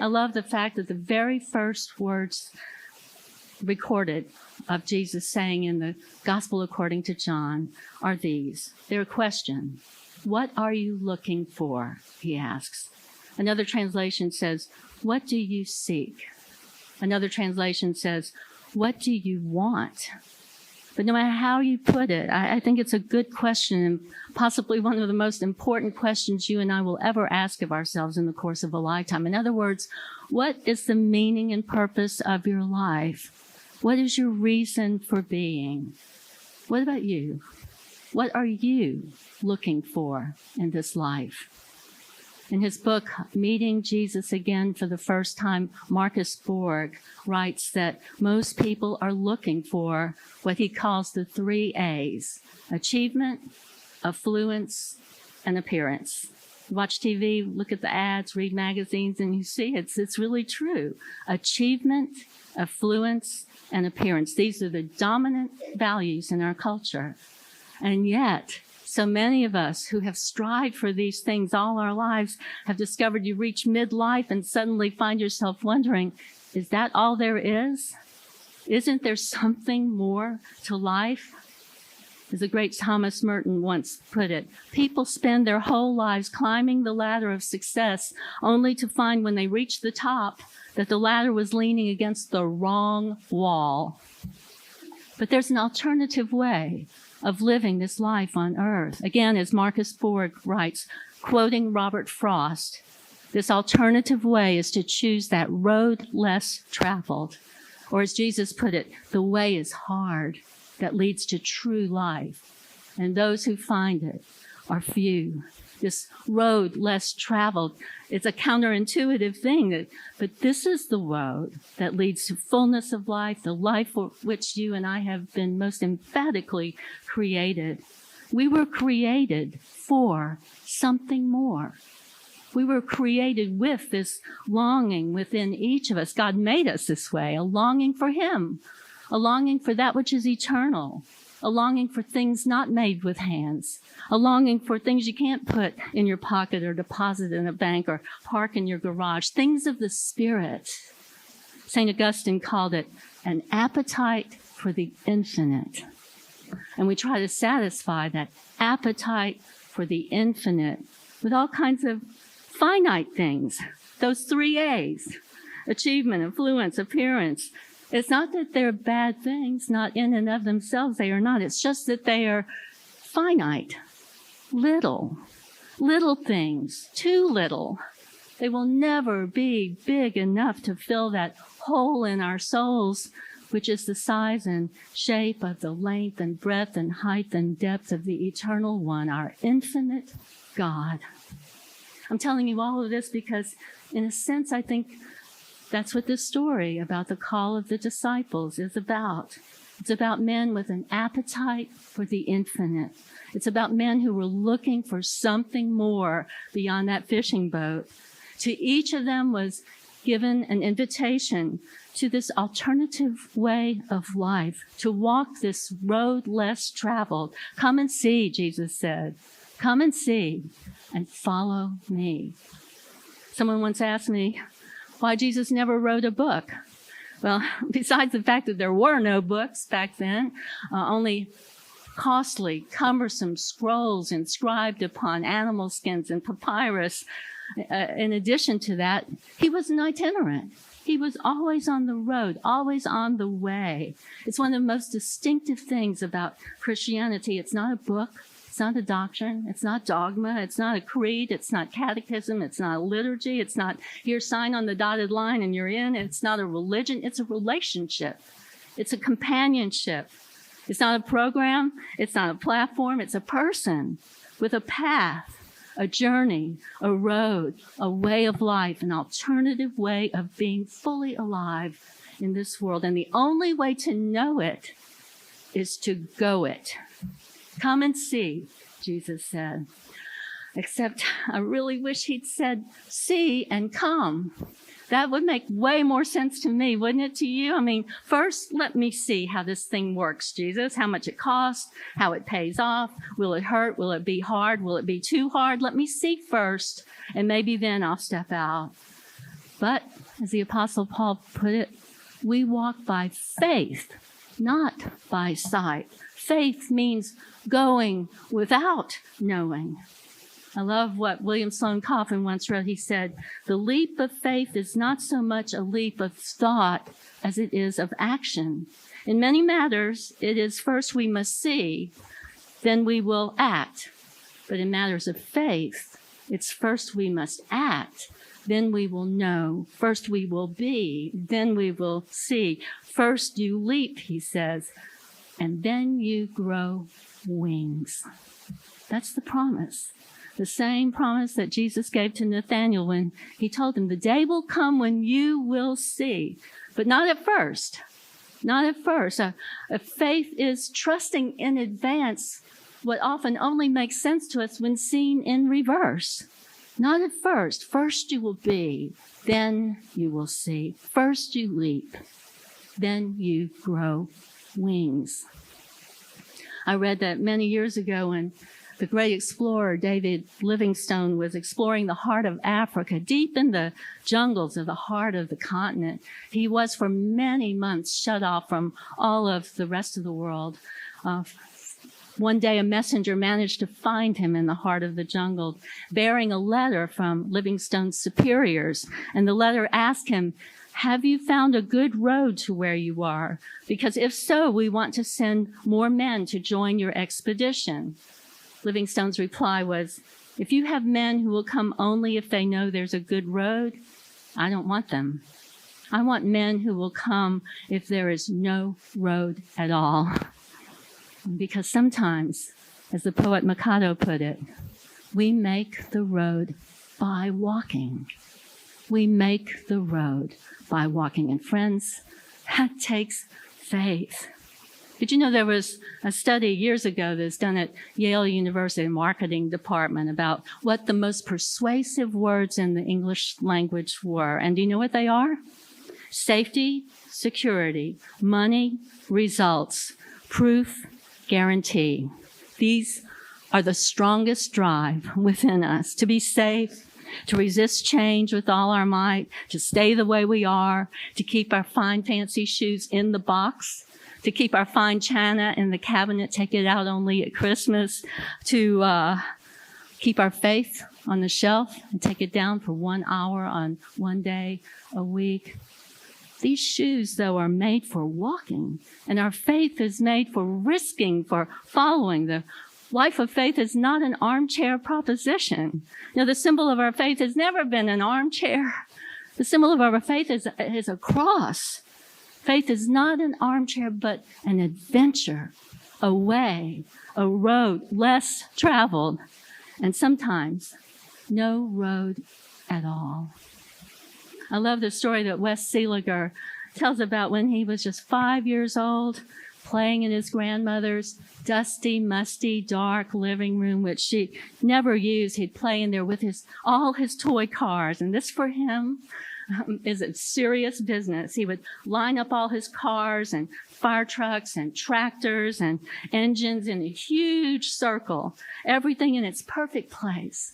I love the fact that the very first words recorded of Jesus saying in the Gospel according to John are these. They're a question. What are you looking for? He asks. Another translation says, what do you seek? Another translation says, what do you want? But no matter how you put it, I think it's a good question, and possibly one of the most important questions you and I will ever ask of ourselves in the course of a lifetime. In other words, what is the meaning and purpose of your life? What is your reason for being? What about you? What are you looking for in this life? In his book, Meeting Jesus Again for the First Time, Marcus Borg writes that most people are looking for what he calls the 3 A's: achievement, affluence, and appearance. You watch TV, look at the ads, read magazines, and you see it's really true. Achievement, affluence, and appearance. These are the dominant values in our culture. And yet, so many of us who have strived for these things all our lives have discovered you reach midlife and suddenly find yourself wondering, is that all there is? Isn't there something more to life? As the great Thomas Merton once put it, people spend their whole lives climbing the ladder of success only to find when they reach the top that the ladder was leaning against the wrong wall. But there's an alternative way of living this life on earth. Again, as Marcus Borg writes, quoting Robert Frost, this alternative way is to choose that road less traveled. Or as Jesus put it, the way is hard that leads to true life, and those who find it are few. This road less traveled, it's a counterintuitive thing, but this is the road that leads to fullness of life, the life for which you and I have been most emphatically created. We were created for something more. We were created with this longing within each of us. God made us this way, a longing for Him, a longing for that which is eternal, a longing for things not made with hands, a longing for things you can't put in your pocket or deposit in a bank or park in your garage, things of the Spirit. St. Augustine called it an appetite for the infinite. And we try to satisfy that appetite for the infinite with all kinds of finite things, those 3 A's, achievement, influence, appearance. It's not that they're bad things, not in and of themselves, they are not. It's just that they are finite, little things, too little. They will never be big enough to fill that hole in our souls, which is the size and shape of the length and breadth and height and depth of the Eternal One, our infinite God. I'm telling you all of this because, in a sense, I think that's what this story about the call of the disciples is about. It's about men with an appetite for the infinite. It's about men who were looking for something more beyond that fishing boat. To each of them was given an invitation to this alternative way of life, to walk this road less traveled. Come and see, Jesus said. Come and see and follow me. Someone once asked me why Jesus never wrote a book. Well, besides the fact that there were no books back then, only costly, cumbersome scrolls inscribed upon animal skins and papyrus. In addition to that, he was an itinerant. He was always on the road, always on the way. It's one of the most distinctive things about Christianity. It's not a book. It's not a doctrine. It's not dogma. It's not a creed. It's not catechism. It's not a liturgy. It's not here, sign on the dotted line and you're in. It's not a religion. It's a relationship. It's a companionship. It's not a program. It's not a platform. It's a person with a path, a journey, a road, a way of life, an alternative way of being fully alive in this world. And the only way to know it is to go it. Come and see, Jesus said. Except I really wish he'd said, see and come. That would make way more sense to me, wouldn't it to you? I mean, first, let me see how this thing works, Jesus, how much it costs, how it pays off. Will it hurt? Will it be hard? Will it be too hard? Let me see first, and maybe then I'll step out. But, as the Apostle Paul put it, we walk by faith, not by sight. Faith means going without knowing. I love what William Sloane Coffin once wrote. He said, "The leap of faith is not so much a leap of thought as it is of action. In many matters, it is first we must see, then we will act. But in matters of faith, it's first we must act, then we will know. First we will be, then we will see. First you leap," he says, "and then you grow wings." That's the promise. The same promise that Jesus gave to Nathanael when he told him, "The day will come when you will see," but not at first. Not at first. Faith is trusting in advance what often only makes sense to us when seen in reverse. Not at first. First you will be, then you will see. First you leap, then you grow wings. I read that many years ago when the great explorer David Livingstone was exploring the heart of Africa, deep in the jungles of the heart of the continent. He was for many months shut off from all of the rest of the world. One day a messenger managed to find him in the heart of the jungle, bearing a letter from Livingstone's superiors. And the letter asked him, "Have you found a good road to where you are? Because if so, we want to send more men to join your expedition." Livingstone's reply was, "If you have men who will come only if they know there's a good road, I don't want them. I want men who will come if there is no road at all." Because sometimes, as the poet Mikado put it, we make the road by walking. We make the road by walking. And friends, that takes faith. Did you know there was a study years ago that's done at Yale University marketing department about what the most persuasive words in the English language were? And do you know what they are? Safety, security, money, results, proof, guarantee. These are the strongest drive within us to be safe, to resist change with all our might, to stay the way we are, to keep our fine fancy shoes in the box, to keep our fine china in the cabinet, take it out only at Christmas, to keep our faith on the shelf and take it down for 1 hour on one day a week. These shoes, though, are made for walking, and our faith is made for risking, for following. The life of faith is not an armchair proposition. You know, the symbol of our faith has never been an armchair. The symbol of our faith is a cross. Faith is not an armchair, but an adventure, a way, a road less traveled, and sometimes no road at all. I love the story that Wes Seeliger tells about when he was just 5 years old, playing in his grandmother's dusty, musty, dark living room, which she never used. He'd play in there with all his toy cars, and this for him is a serious business. He would line up all his cars and fire trucks and tractors and engines in a huge circle, everything in its perfect place.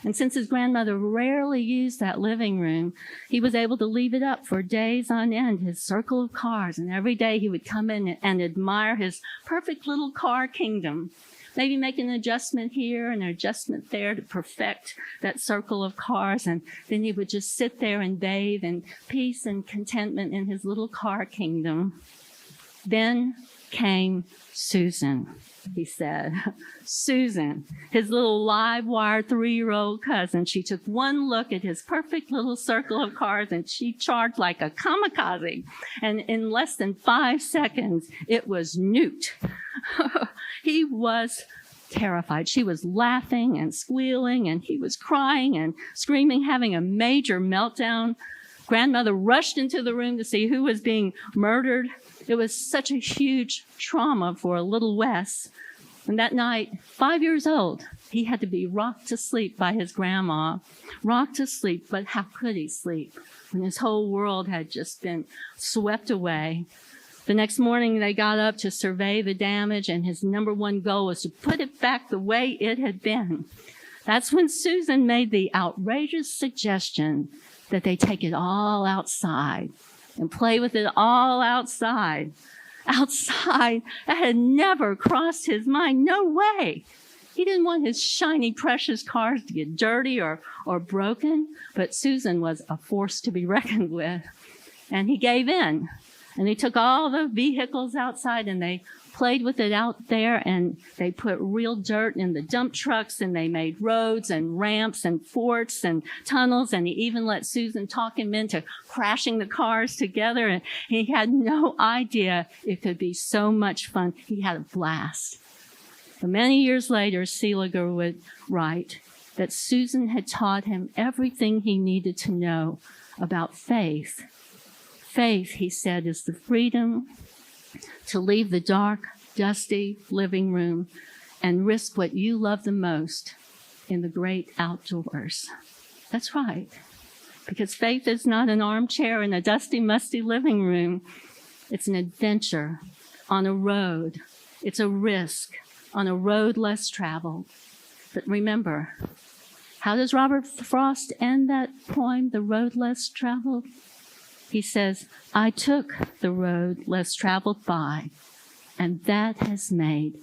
And since his grandmother rarely used that living room, he was able to leave it up for days on end, his circle of cars. And every day he would come in and admire his perfect little car kingdom, maybe make an adjustment here and an adjustment there to perfect that circle of cars. And then he would just sit there and bathe in peace and contentment in his little car kingdom. Then came Susan, he said. Susan, his little live wire 3-year-old cousin. She took one look at his perfect little circle of cars and she charged like a kamikaze. And in less than 5 seconds, it was newt. He was terrified. She was laughing and squealing, and he was crying and screaming, having a major meltdown. Grandmother rushed into the room to see who was being murdered. It was such a huge trauma for little Wes. And that night, 5 years old, he had to be rocked to sleep by his grandma. Rocked to sleep, but how could he sleep when his whole world had just been swept away? The next morning, they got up to survey the damage, and his number one goal was to put it back the way it had been. That's when Susan made the outrageous suggestion that they take it all outside and play with it all outside. Outside, that had never crossed his mind. No way. He didn't want his shiny, precious cars to get dirty or broken, but Susan was a force to be reckoned with. And he gave in. And they took all the vehicles outside and they played with it out there, and they put real dirt in the dump trucks, and they made roads and ramps and forts and tunnels, and he even let Susan talk him into crashing the cars together, and he had no idea it could be so much fun. He had a blast. But many years later, Seeliger would write that Susan had taught him everything he needed to know about faith. Faith, he said, is the freedom to leave the dark, dusty living room and risk what you love the most in the great outdoors. That's right. Because faith is not an armchair in a dusty, musty living room. It's an adventure on a road. It's a risk on a road less traveled. But remember, how does Robert Frost end that poem, The Road Less Traveled? He says, I took the road less traveled by, and that has made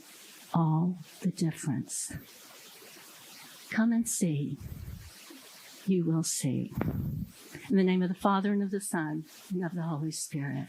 all the difference. Come and see. You will see. In the name of the Father, and of the Son, and of the Holy Spirit.